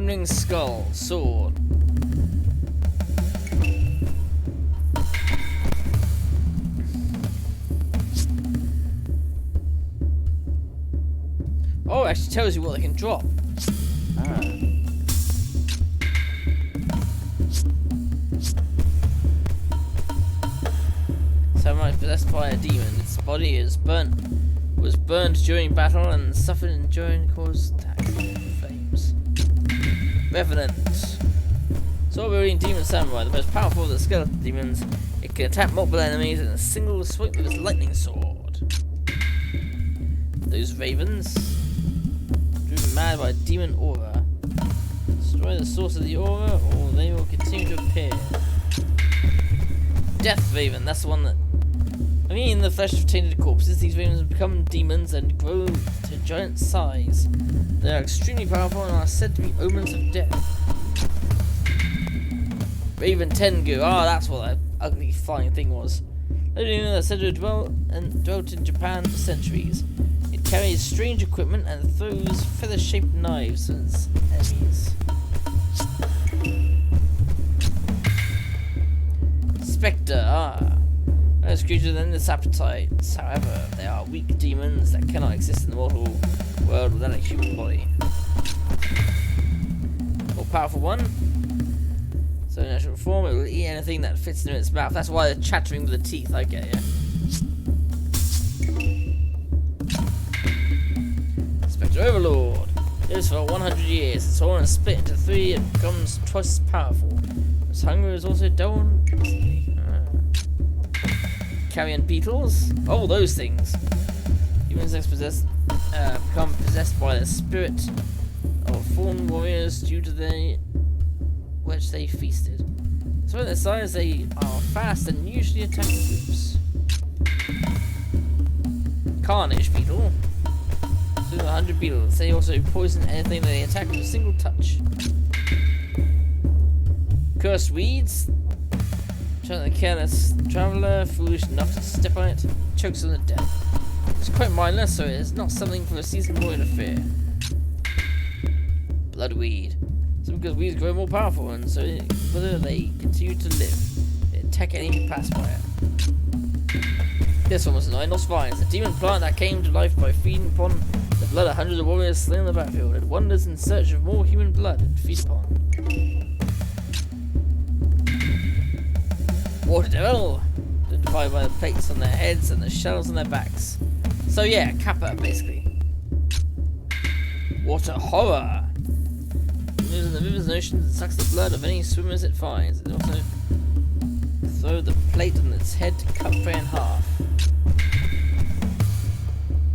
Demon Skull, sword. Oh, it actually tells you what they can drop. Ah. Samurai possessed by a demon. Its body was burned during battle and suffered enduring cause attack flames. Revenant. Sword-wielding demon samurai, the most powerful of the skeleton demons. It can attack multiple enemies in a single swipe with its lightning sword. Those ravens, driven mad by demon aura. Destroy the source of the aura, or they will continue to appear. Death Raven, that's the one that... I mean, in the flesh of tainted corpses, these ravens become demons and grow to giant size. They are extremely powerful and are said to be omens of death. Raven Tengu, that's what that ugly flying thing was. They didn't know that said to dwelt in Japan for centuries. It carries strange equipment and throws feather-shaped knives at its enemies. Spectre, those creatures with endless appetites. However, they are weak demons that cannot exist in the mortal world without a human body. More powerful one. So in natural form, it will eat anything that fits in its mouth. That's why they're chattering with the teeth. I get ya. Spectre Overlord. Lives for 100 years. Its horn is split into 3 and becomes twice as powerful. Its hunger is also doubled. Carrion beetles. Oh, those things. Human insects become possessed by the spirit of fallen warriors due to which they feasted. So at their size, they are fast and usually attack in groups. Carnage beetle. So 100 beetles. They also poison anything that they attack with a single touch. Cursed weeds. A careless traveller, foolish enough to step on it, chokes them to death. It's quite mindless, so it is not something for a seasoned boy to fear. Bloodweed. So because weeds grow more powerful, and so whether they continue to live, they attack any who pass by it. This one was annoying. Lost Vines, a demon plant that came to life by feeding upon the blood of hundreds of warriors slain on the battlefield. It wanders in search of more human blood and feeds upon. Water Devil, identified by the plates on their heads and the shells on their backs. So yeah, Kappa basically. Water Horror. It lives in the rivers and oceans and sucks the blood of any swimmers it finds. It also throws the plate on its head to cut prey in half.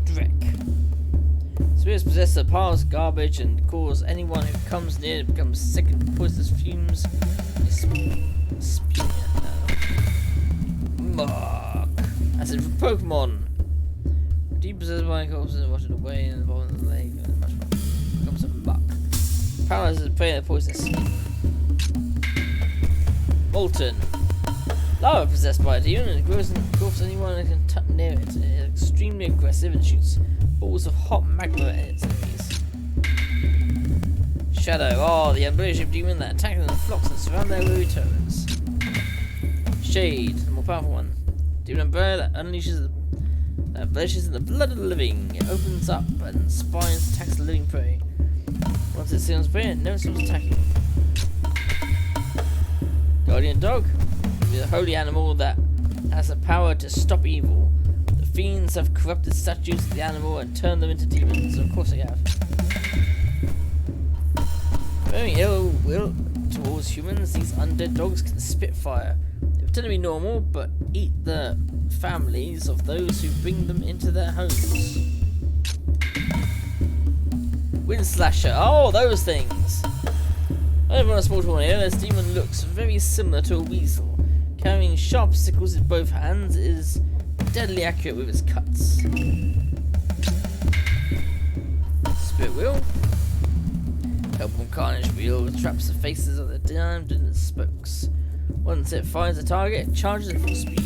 Drek. Spirits possess the piles of garbage and cause anyone who comes near to become sick and poisonous fumes. Muck. That's it for Pokemon. Deep possessed by corpses and washed away in the bottom of the lake and much more. Becomes a muck. Paralyzes the prey of poisonous skin. Molten. Lava possessed by a demon and grows and engulfs anyone who can touch near it. It is extremely aggressive and shoots balls of hot magma at its enemies. Shadow. The umbrella-shaped demon that attacks them in flocks and surround their weary toes. Shade, the more powerful one. Demon umbrella that unleashes blemishes in the blood of the living. It opens up and spines attacks the living prey. Once it seals prey, it never stops attacking. Guardian Dog. The holy animal that has the power to stop evil. The fiends have corrupted statues of the animal and turned them into demons. Of course they have. Very ill will towards humans, these undead dogs can spit fire. They pretend to be normal, but eat the families of those who bring them into their homes. Wind Slasher. Those things. Over on a small town here, this demon looks very similar to a weasel. Carrying sharp sickles in both hands, it is deadly accurate with its cuts. Spirit Wheel. Helpful Carnage Wheel traps the faces of the damned in its spokes. Once it finds a target, it charges at full speed.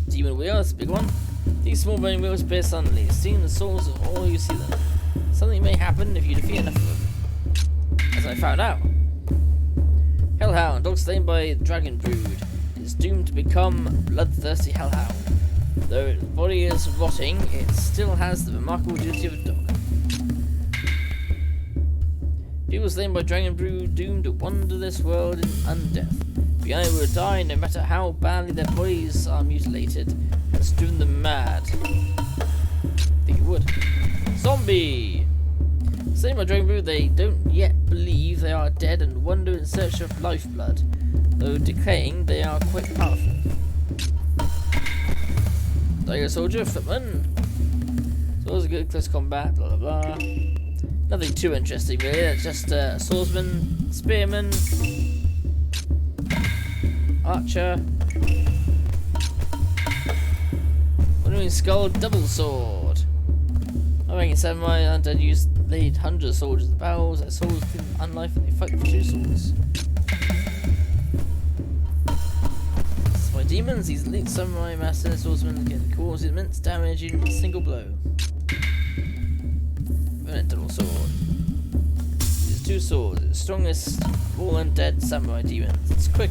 Demon Wheel, that's a big one. These small burning wheels appear suddenly, stealing the souls of all who see them. Something may happen if you defeat enough of them. as I found out. Hellhound, dog slain by dragon brood, is doomed to become bloodthirsty hellhound. Though its body is rotting, it still has the remarkable duty of a dog. People slain by dragon brood doomed to wander this world in undeath. The eye will die no matter how badly their bodies are mutilated, has driven them mad. I think it would. Zombie! Slain by dragon brood, they don't yet believe they are dead and wander in search of lifeblood. Though decaying, they are quite powerful. Tiger soldier, footman. So it was a good close combat, blah blah blah. Nothing too interesting really, it's just swordsman, spearman, archer, wandering skull, double sword. I reckon samurai undead lead hundreds of soldiers in battles, their swords give them unlife and they fight for two swords. By demons, these elite samurai master swordsmen can cause immense damage in a single blow. Double sword. Uses two swords. It's the strongest of all undead samurai demons. Its quick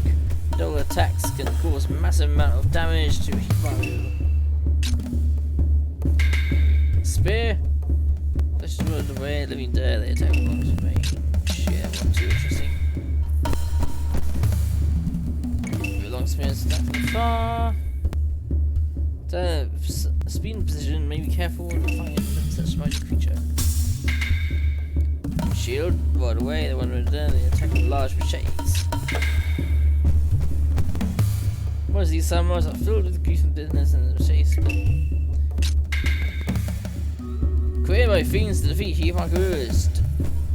double attacks can cause massive amount of damage to Himaru. Spear. Let's just run away. Living dead. They attack with long range. Yeah, not too interesting. With long spears attack from far. Speed and precision. May be careful and find such a mighty creature. Shield, right away, they wander down, they attack with large machetes. What is these samurais are filled with grief and bitterness and the chase, but created by fiends to defeat Himaku is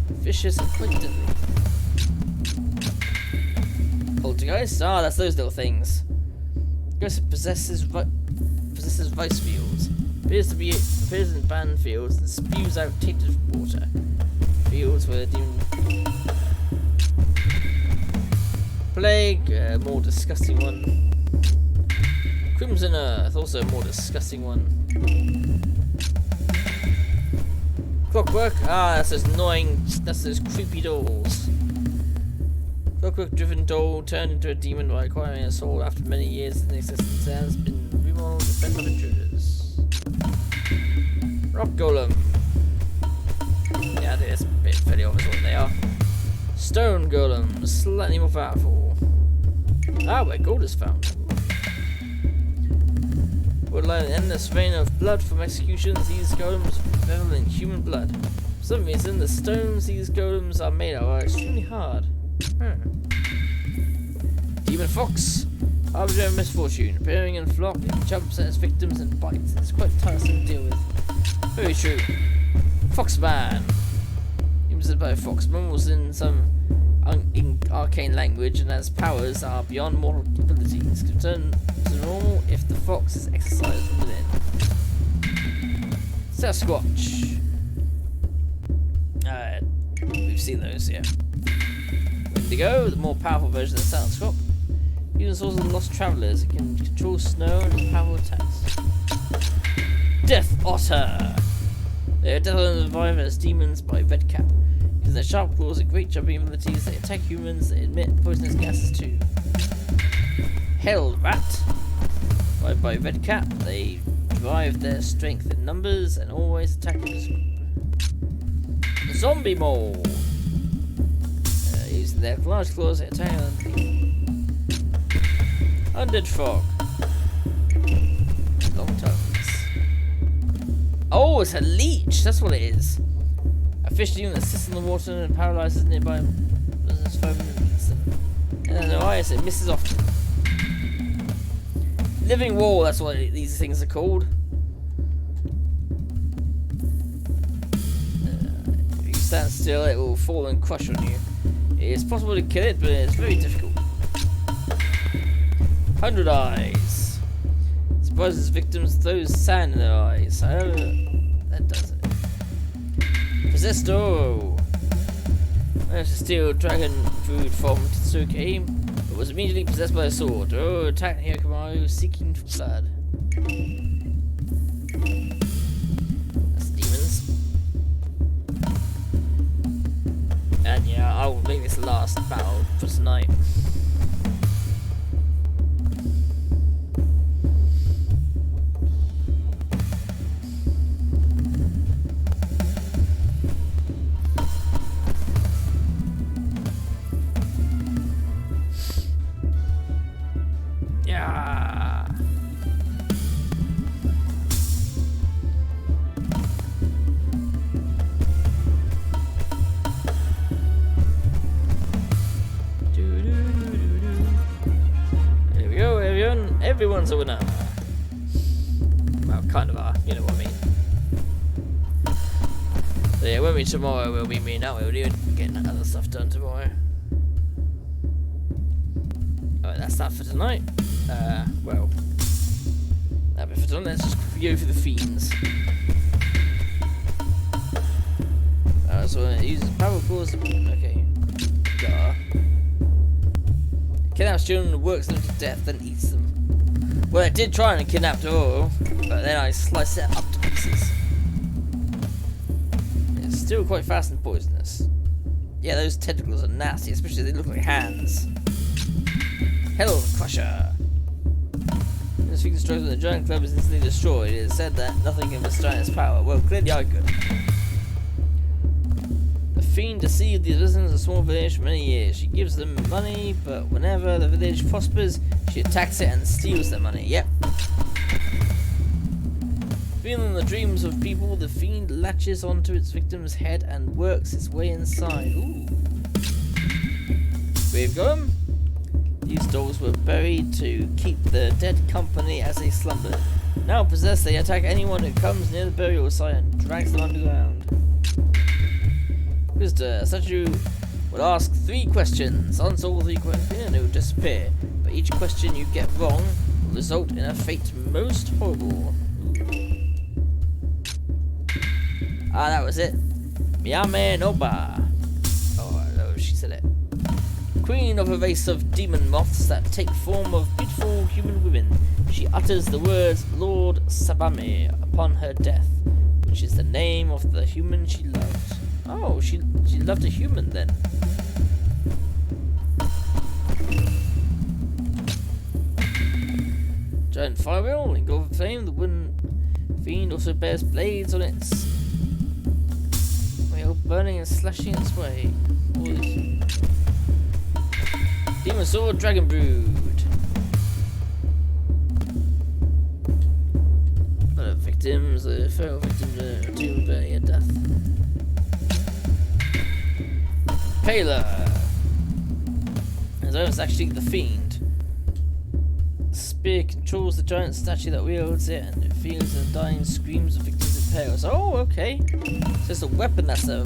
vicious and quite deadly. Poltergeist? Ah, that's those little things. Ghost possesses vice fields. Appears in banned fields and spews out tainted water. Fields where demon plague, more disgusting one. Crimson Earth, also a more disgusting one. Clockwork, that's those annoying, that's those creepy dolls. Clockwork driven doll turned into a demon by acquiring a soul after many years in existence and has been remodeled to fend off intruders. Rock Golem. Yeah, I think that's a bit fairly obvious what they are. Stone Golem, slightly more powerful. Ah, where gold is found. Would lie an endless vein of blood from executions, these golems revel in human blood. For some reason, the stones these golems are made of are extremely hard. Demon Fox, harbinger of misfortune, appearing in flock, it jumps at its victims and bites. It's quite tiresome to deal with. Very true. Foxman. He was by a foxman, was in some arcane language and has powers are beyond mortal abilities. Can turn to normal if the fox is exercised from within. Sasquatch. We've seen those, yeah. Wendigo, the more powerful version of the Sasquatch. Even swords of lost travellers, it can control snow and has powerful attacks. Death Otter. They are deadly and revive as demons by Red Cap. Using their sharp claws and great jumping abilities, they attack humans, they emit poisonous gases too. Hell Rat. By Red Cap, they derive their strength in numbers and always attack in this group. Zombie Mole. Using their large claws, they attack Undead Frog. Long tongues. Oh, it's a leech. That's what it is. A fish demon that sits in the water and paralyzes nearby business foam and eats them. And then their eyes, it misses often. Living wall. That's what these things are called. If you stand still, it will fall and crush on you. It is possible to kill it, but it's very difficult. 100 Eyes. Surprises victims throws sand in their eyes. However, that does it. Possessed Dororo. Managed to steal dragon food from Tsuke, but was immediately possessed by a sword. Dororo attacked Hyakumaru seeking for blood. That's demons. And yeah, make this last battle for tonight. Yeah. There we go, everyone. Everyone's a winner. Well, kind of are, you know what I mean. So yeah, won't be tomorrow, we'll be meeting out, we'll be getting other stuff done tomorrow. Alright, that's that for tonight. Well, that'll be for tonight. Let's just go for the fiends. So it uses power cores. Okay. Duh. Kidnaps children, works them to death, then eats them. Well, I did try and kidnap Dororo, but then I sliced it up to pieces. It's still quite fast and poisonous. Yeah, those tentacles are nasty, especially they look like hands. Hell Crusher! This thing destroys when the giant club is instantly destroyed. It is said that nothing can withstand its power. Well, clearly I could. The fiend deceived the residents of a small village for many years. She gives them money, but whenever the village prospers, she attacks it and steals their money. Yep. Feeling the dreams of people, the fiend latches onto its victim's head and works its way inside. Ooh. We've got them. These dolls were buried to keep the dead company as they slumbered. Now possessed, they attack anyone who comes near the burial site and drags them underground. Visitor, statue would ask 3 questions. Answer all 3 questions and it will disappear. But each question you get wrong will result in a fate most horrible. Ah, that was it. Miyame Noba. Oh, no, she said it. Queen of a race of demon moths that take form of beautiful human women, she utters the words Lord Sabame upon her death, which is the name of the human she loved. Oh, she loved a human then. Giant firewheel, engulfed in flame, the wooden fiend also bears blades on its wheel, burning and slashing its way. Demon Sword, Dragon Brood. Victims, feral victims to their death. Paler. As though it's actually the fiend. The spear controls the giant statue that wields it, and it feels the dying screams of victims impaled. Oh, okay. So it's a weapon that's a.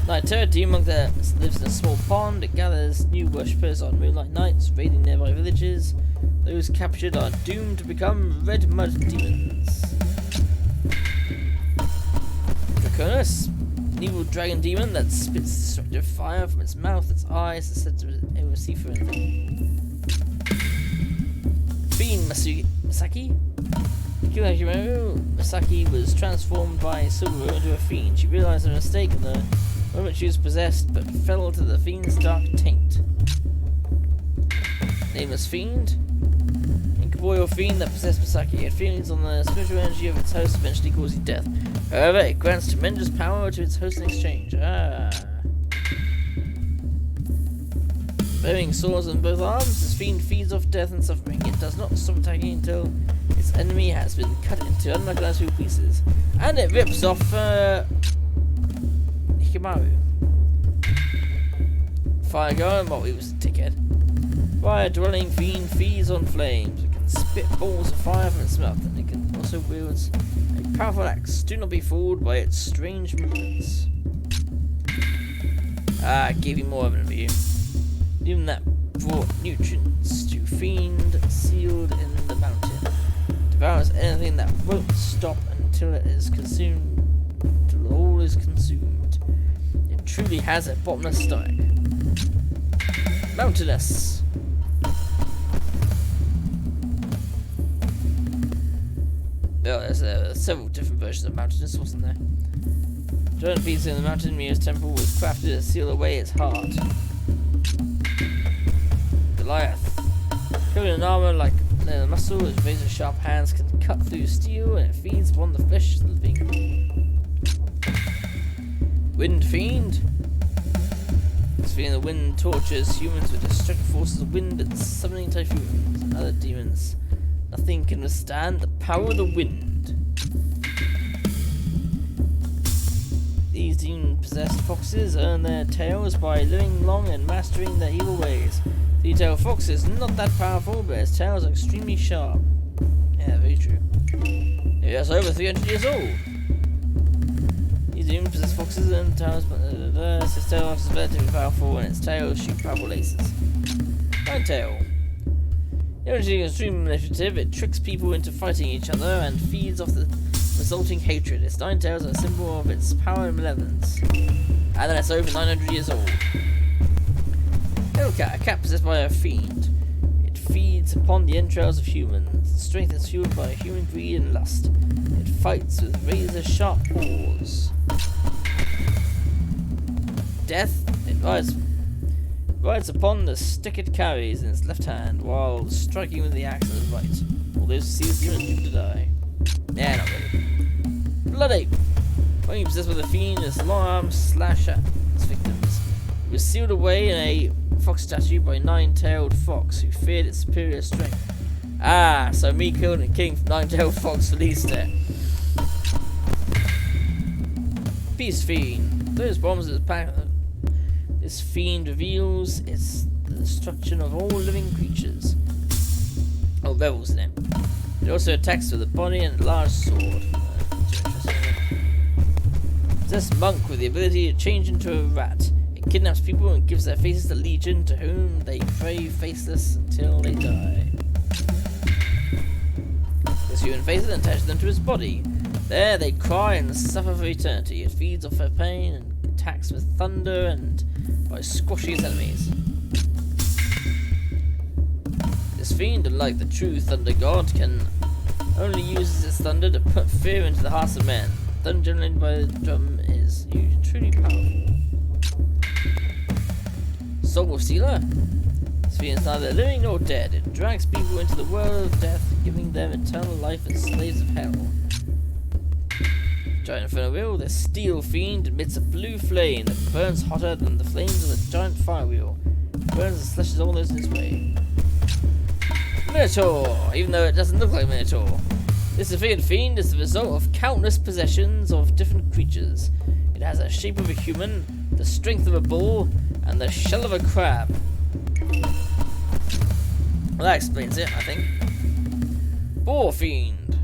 Like a demon that lives in a small pond, it gathers new worshippers on moonlight nights, raiding nearby villages. Those captured are doomed to become red mud demons. Draconis, an evil dragon demon that spits destructive fire from its mouth, its eyes, and said to it will see through anything. Fiend Masaki. Masaki was transformed by Silver into a fiend. She realized her mistake at the moment she was possessed, but fell to the fiend's dark taint. Nameless fiend. Incorporeal fiend that possessed Masaki. It had feelings on the spiritual energy of its host, eventually causing death. However, it grants tremendous power to its host in exchange. Bearing swords on both arms, this fiend feeds off death and suffering. It does not stop attacking until its enemy has been cut into unrecognizable pieces. And it rips off Hikimaru. Fire going, well, he was a dickhead. Fire dwelling fiend feeds on flames. It can spit balls of fire from its mouth, and it can also wield a powerful axe. Do not be fooled by its strange movements. I gave you more of an view. Even that brought nutrients to fiend sealed in the mountain. Devours anything that won't stop until it is consumed. Until all is consumed. It truly has a bottomless stomach. Mountainous. Well, there's several different versions of Mountainous, wasn't there? Giant piece in the mountain Mia's temple was crafted to seal away its heart. Goliath. Covered in armor like leather muscle, its razor-sharp hands can cut through steel, and it feeds upon the flesh of the living. Wind Fiend. This fiend of the wind tortures humans with destructive forces of wind and summoning typhoons and other demons. Nothing can withstand the power of the wind. These demon-possessed foxes earn their tails by living long and mastering their evil ways. The tailed fox is not that powerful, but its tails are extremely sharp. Yeah, very true. It's over 300 years old. These demon-possessed foxes earn tails, but its tail is relatively powerful, and its tails shoot powerful lasers. Ninetail. Usually extremely manipulative, it tricks people into fighting each other and feeds off the resulting hatred. Its nine tails are a symbol of its power and malevolence. And then it's over 900 years old. Hellcat, a cat possessed by a fiend. It feeds upon the entrails of humans. Its strength is fueled by human greed and lust. It fights with razor-sharp paws. Death, it rides upon the stick it carries in its left hand, while striking with the axe in its right. All those who see this demon to die. Yeah, not really. Blood Ape. When you possessed by the fiend, its long arms slash at its victims. It was sealed away in a fox statue by a nine-tailed fox who feared its superior strength. Ah, so me killing a king nine-tailed fox released it. Peace Fiend. Those bombs that pack. This fiend reveals its the destruction of all living creatures. Oh, revels in it. It also attacks with a body and a large sword. Possessed monk with the ability to change into a rat. It kidnaps people and gives their faces to Legion, to whom they pray faceless until they die. This human faces and attaches them to his body. There they cry and suffer for eternity. It feeds off their pain and attacks with thunder and by squashing its enemies. This fiend, unlike the true thunder god, can only uses its thunder to put fear into the hearts of men. Thunder generated by the drum is truly powerful. Soul Stealer. This fiend is neither living nor dead. It drags people into the world of death, giving them eternal life as slaves of hell. Giant Inferno Wheel. This steel fiend emits a blue flame that burns hotter than the flames of the giant fire wheel. It burns and slashes all those in its way. Minotaur, even though it doesn't look like Minotaur. This Sophian fiend is the result of countless possessions of different creatures. It has the shape of a human, the strength of a bull, and the shell of a crab. Well, that explains it, I think. Boar Fiend.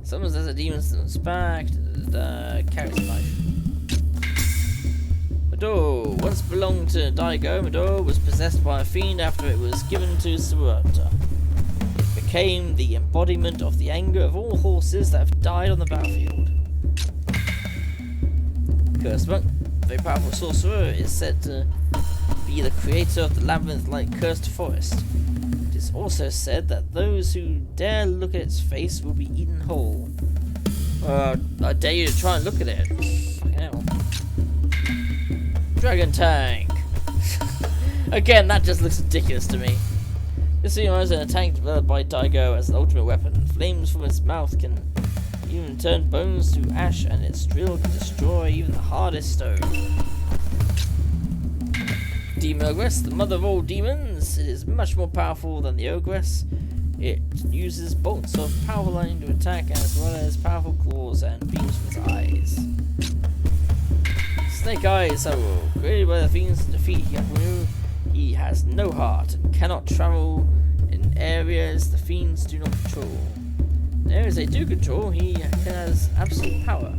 Summons as a demon to its back, carries life. Medor. Once belonged to Daigo, Medor was possessed by a fiend after it was given to Suruta. It became the embodiment of the anger of all horses that have died on the battlefield. Cursed Monk, a very powerful sorcerer, is said to be the creator of the labyrinth-like cursed forest. It is also said that those who dare look at its face will be eaten whole. I dare you to try and look at it. Fucking hell. Dragon Tank. Again, that just looks ridiculous to me. This thing is a tank developed by Daigo as an ultimate weapon. Flames from its mouth can even turn bones to ash, and its drill can destroy even the hardest stone. Demon Ogress, the mother of all demons. It is much more powerful than the Ogress. It uses bolts of powerful lightning to attack, as well as powerful claws and beams from its eyes. Snake Eyes Hero, created by the fiends to defeat Hyakumu. He has no heart and cannot travel in areas the fiends do not control. In areas they do control, he has absolute power.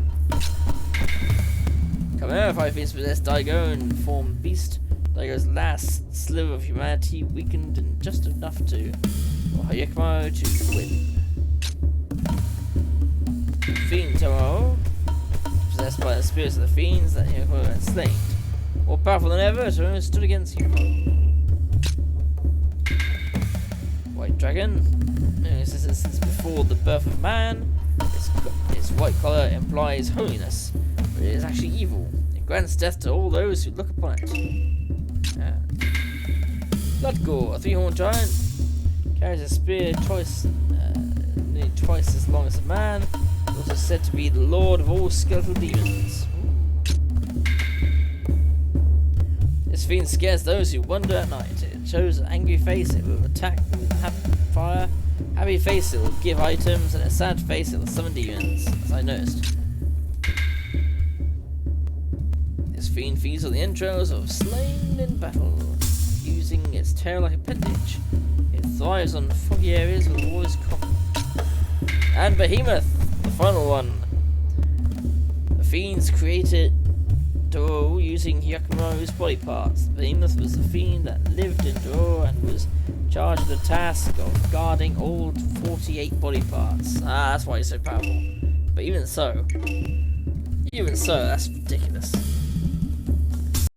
Chimera Five Fiends possess Daigo and form Beast. Daigo's last sliver of humanity weakened and just enough to for Hyakumo to win. Fiend Taro, possessed by the spirits of the fiends that Hyakumo had slain. More powerful than ever, Taro stood against Hyakumo. White Dragon, since before the birth of man, its white color implies holiness. but it is actually evil. It grants death to all those who look upon it. Blood Gore, a three-horned giant, carries a spear nearly twice as long as a man. Also said to be the lord of all skeletal demons. This fiend scares those who wander at night. It shows an angry face, it will attack with fire. Happy face, it will give items, and a sad face, it will summon demons, as I noticed. This fiend feeds on the entrails of slain in battle, using its tail like appendage. It thrives on foggy areas with always common. And Behemoth, the final one. The fiends created Dororo using Hyakumaru's body parts. Behemoth was the fiend that lived in Dororo and was charged with the task of guarding all 48 body parts. That's why he's so powerful. But even so, that's ridiculous.